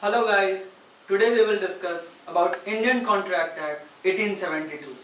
Hello guys, today we will discuss about Indian Contract Act 1872.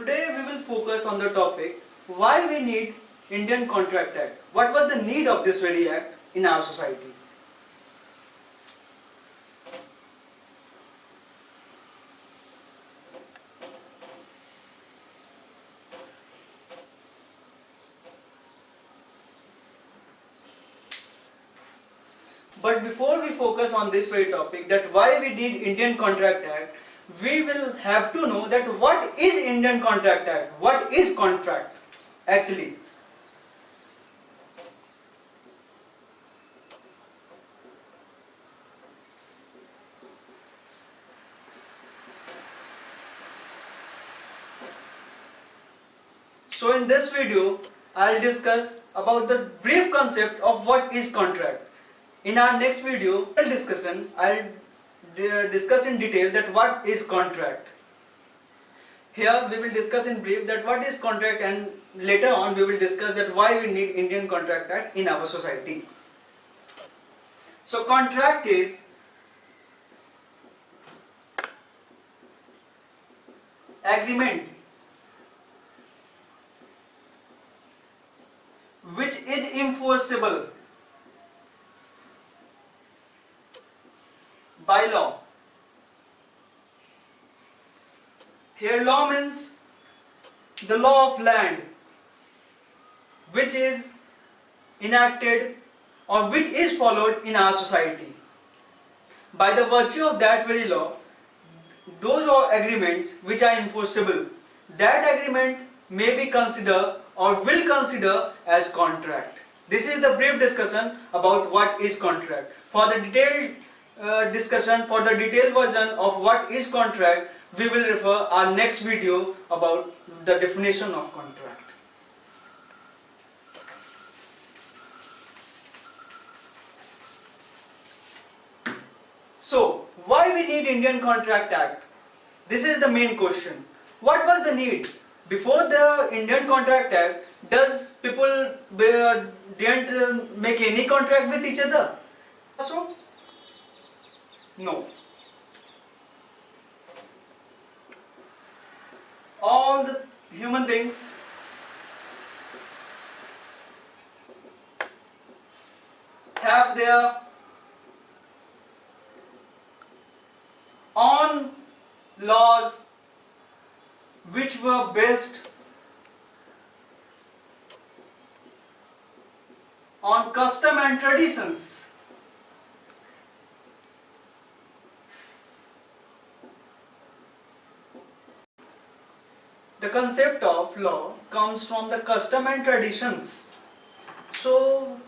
Today we will focus on the topic why we need Indian Contract Act. What was the need of this very act in our society? But before we focus on this very topic, that why we need Indian Contract Act, we will have to know that what is Indian Contract Act? What is contract actually? So in this video, I'll discuss about the brief concept of what is contract. In our next video discussion, I'll discuss in detail that what is contract. Here we will discuss in brief that what is contract, and later on we will discuss that why we need Indian Contract Act in our society. So contract is agreement which is enforceable by law. Here law means the law of land which is enacted or which is followed in our society. By the virtue of that very law, those are agreements which are enforceable. That agreement may be considered or will consider as contract. This is the brief discussion about what is contract. For the detailed discussion, for the detailed version of what is contract, we will refer our next video about the definition of contract. So, why we need Indian Contract Act? This is the main question. What was the need? Before the Indian Contract Act, does people didn't make any contract with each other? So, no. All the human beings have their own laws which were based on custom and traditions. The concept of law comes from the custom and traditions. So,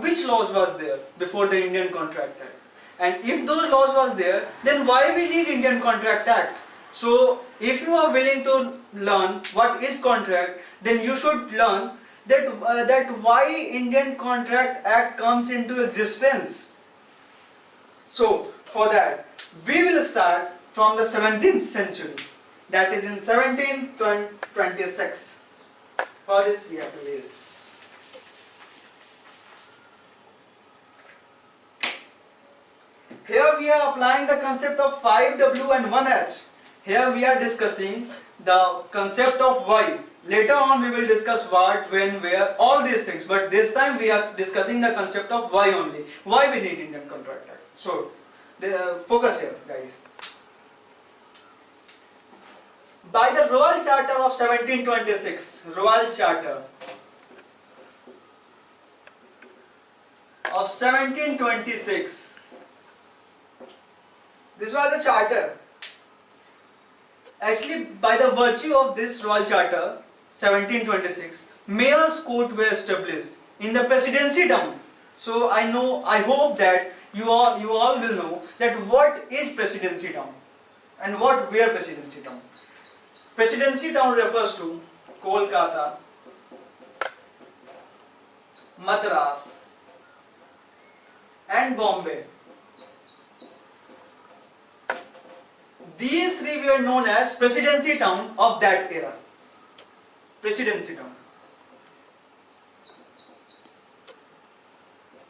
which laws was there before the Indian Contract Act? And if those laws was there, then why we need Indian Contract Act? So, if you are willing to learn what is contract, then you should learn that why Indian Contract Act comes into existence. So, for that, we will start from the 17th century. That is in 1726. For this we have to raise this. Here we are applying the concept of 5W and 1H. Here we are discussing the concept of why. Later on we will discuss what, when, where, all these things. But this time we are discussing the concept of why only. Why we need Indian Contract Act. So, focus here guys. By the Royal Charter of 1726, Royal Charter of 1726, this was a charter. Actually, by the virtue of this Royal Charter 1726, Mayor's Court were established in the presidency town. So I hope that you all will know that what is presidency town and what were presidency town. Presidency town refers to Kolkata, Madras and Bombay. These three were known as presidency town of that era. Presidency town.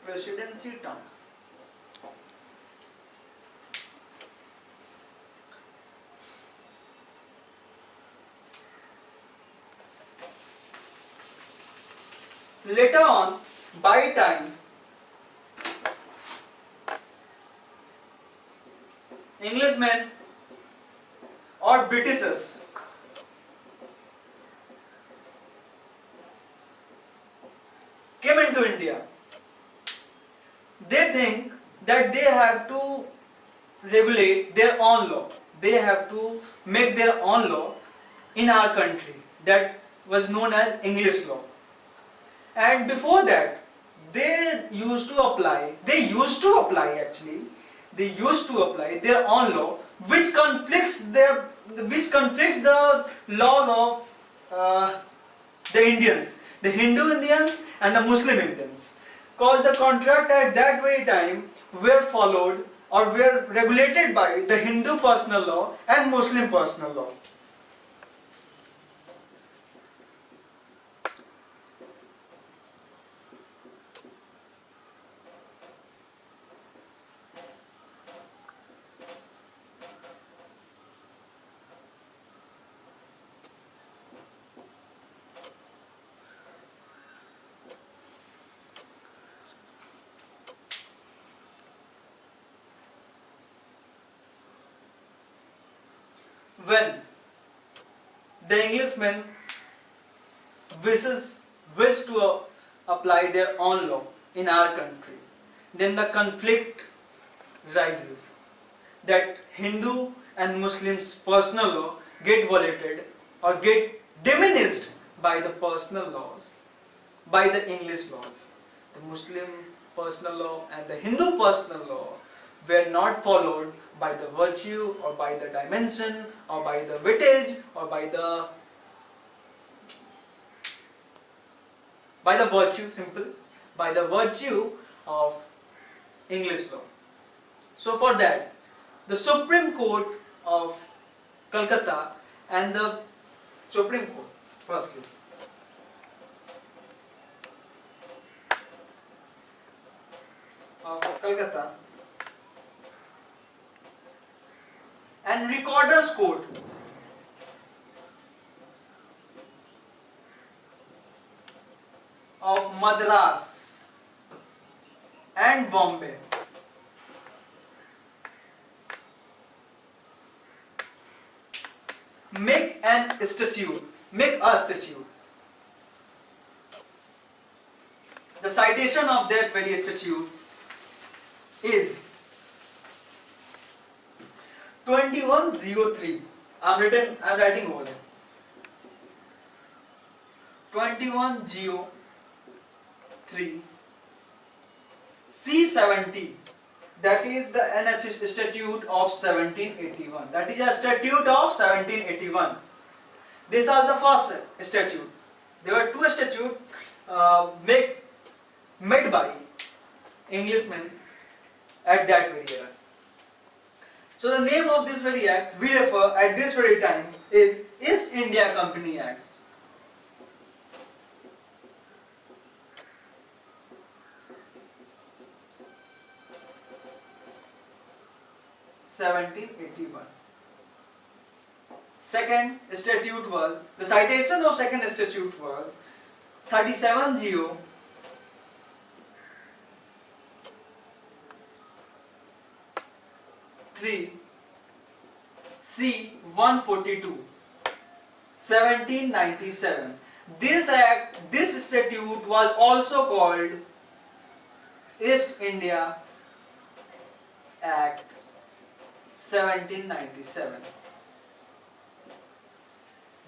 Presidency town. Later on, by time, Englishmen or Britishers came into India. They think that they have to regulate their own law. They have to make their own law in our country. That was known as English law. And before that, they used to apply their own law, which conflicts the laws of the Indians, the Hindu Indians and the Muslim Indians. Because the contract at that very time were followed or were regulated by the Hindu personal law and Muslim personal law. When the Englishmen wish to apply their own law in our country, then the conflict rises that Hindu and Muslims' personal law get violated or get diminished by the personal laws, by the English laws. The Muslim personal law and the Hindu personal law were not followed by the virtue or by the dimension or by the weightage or by the virtue of English law. So for that, the Supreme Court of Calcutta and the Supreme Court, firstly, of Calcutta and Recorder's Court of Madras and Bombay make a statute. The citation of that very statute is 2103. I'm writing over there. 2103 C70. That is the NH Statute of 1781. That is a statute of 1781. This was the first statute. There were two statutes made by Englishmen at that very era. So the name of this very act we refer at this very time is East India Company Act. Second statute was, the citation of second statute was 37 3 C 142 1797. This statute was also called East India Act 1797.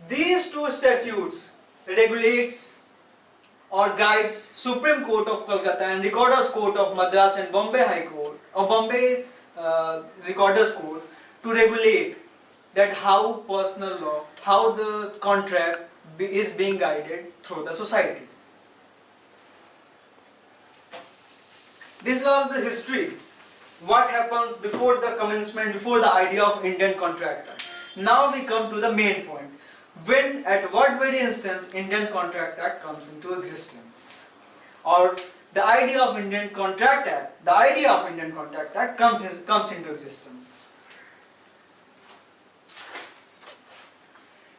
These two statutes regulates or guides Supreme Court of Calcutta and Recorder's Court of Madras and Bombay High Court or Bombay Recorder's Court to regulate that how personal law, how the contract is being guided through the society. This was the history. What happens before the commencement, before the idea of Indian Contract Act. Now we come to the main point. When, at what very instance, Indian Contract Act comes into existence, or the idea of Indian Contract Act, comes into existence.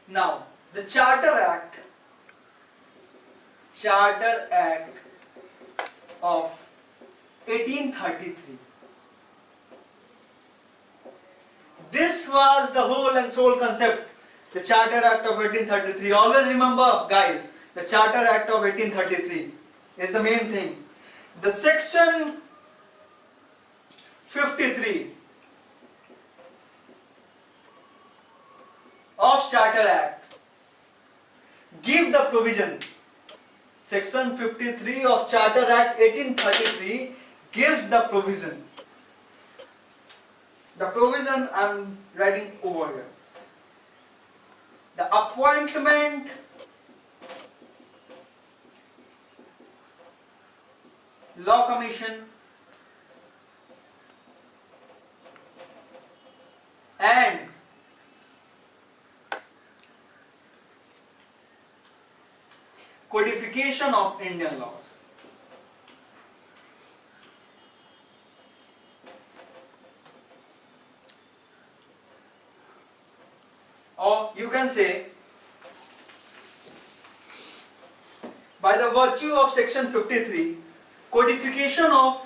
Now, the Charter Act of 1833. This was the whole and sole concept. The Charter Act of 1833. Always remember, guys, the Charter Act of 1833 is the main thing. The section 53 of Charter Act give the provision. Section 53 of Charter Act 1833 gives the provision. The provision I am writing over here. The appointment Law Commission and codification of Indian laws. Or you can say, by the virtue of section 53, codification of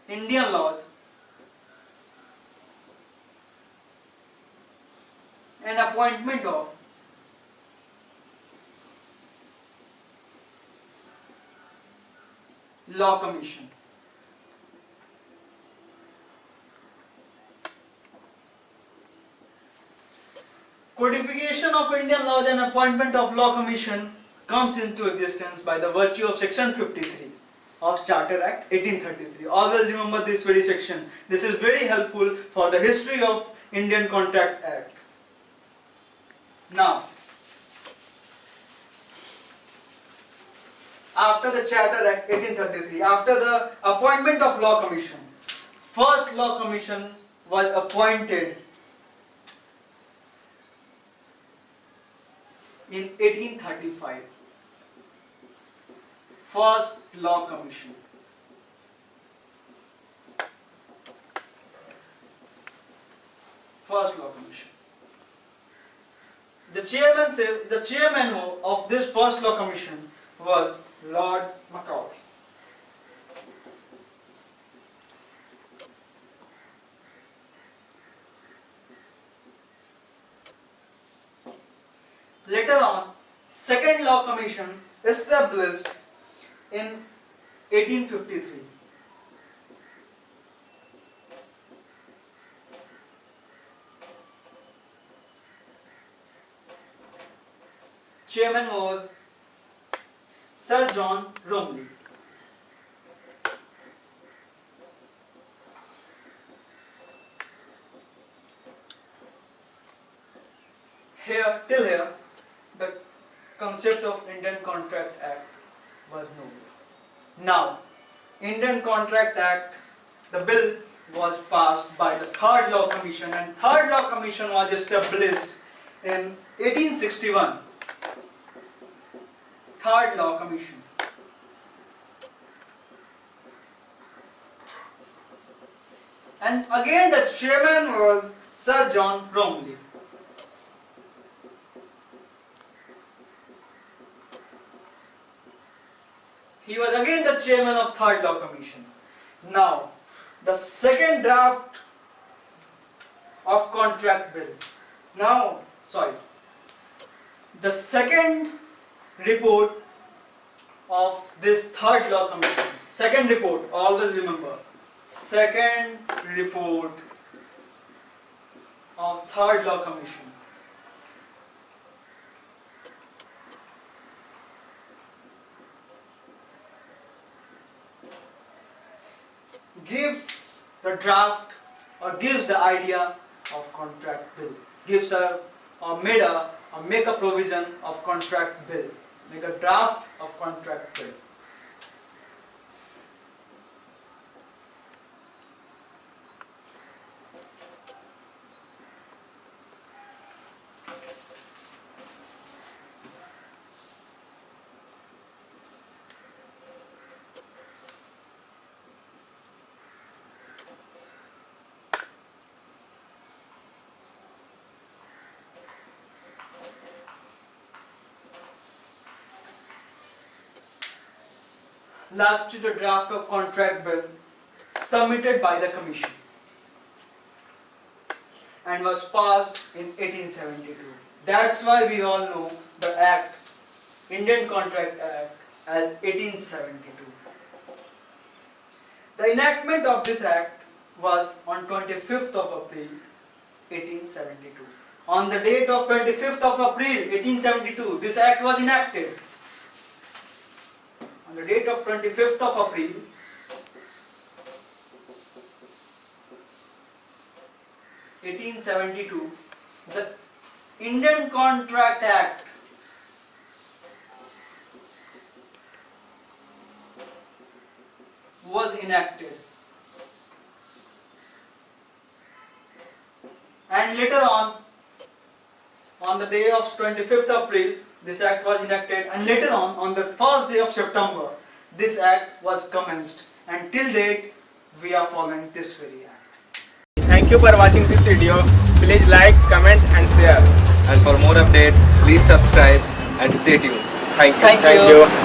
Indian laws and appointment of Law Commission. Codification of Indian laws and appointment of Law Commission comes into existence by the virtue of section 53 of Charter Act 1833. Always remember this very section. This is very helpful for the history of Indian Contract Act. Now, after the Charter Act 1833, after the appointment of Law Commission, first Law Commission was appointed in 1835. First Law Commission. First Law Commission. The chairman of this first Law Commission was Lord Macaulay. Later on, second Law Commission established in 1853. Chairman was Sir John Romilly. Till here, the concept of Indian Contract Act was known. Now, Indian Contract Act, the bill was passed by the Third Law Commission, and Third Law Commission was established in 1861. Third Law Commission. And again the chairman was Sir John Romilly. He was again the chairman of Third Law Commission. Now, the second draft of contract bill. The second report of this Third Law Commission. Second report, always remember. Second report of Third Law Commission. Gives the draft or gives the idea of contract bill. Gives a or made a or make a provision of contract bill. Make a draft of contract bill. Lastly, the draft of contract bill submitted by the Commission and was passed in 1872. That's why we all know the Act, Indian Contract Act as 1872. The enactment of this Act was on 25th of April 1872. On the date of 25th of April 1872, this Act was enacted. On the date of 25th of April, the Indian Contract Act was enacted, and later on the day of 25th April, this Act was enacted, and later on the first day of September, this Act was commenced, and till date we are following this very Act. Thank you for watching this video. Please like, comment and share. And for more updates, please subscribe and stay tuned. Thank you. Thank you. Thank you.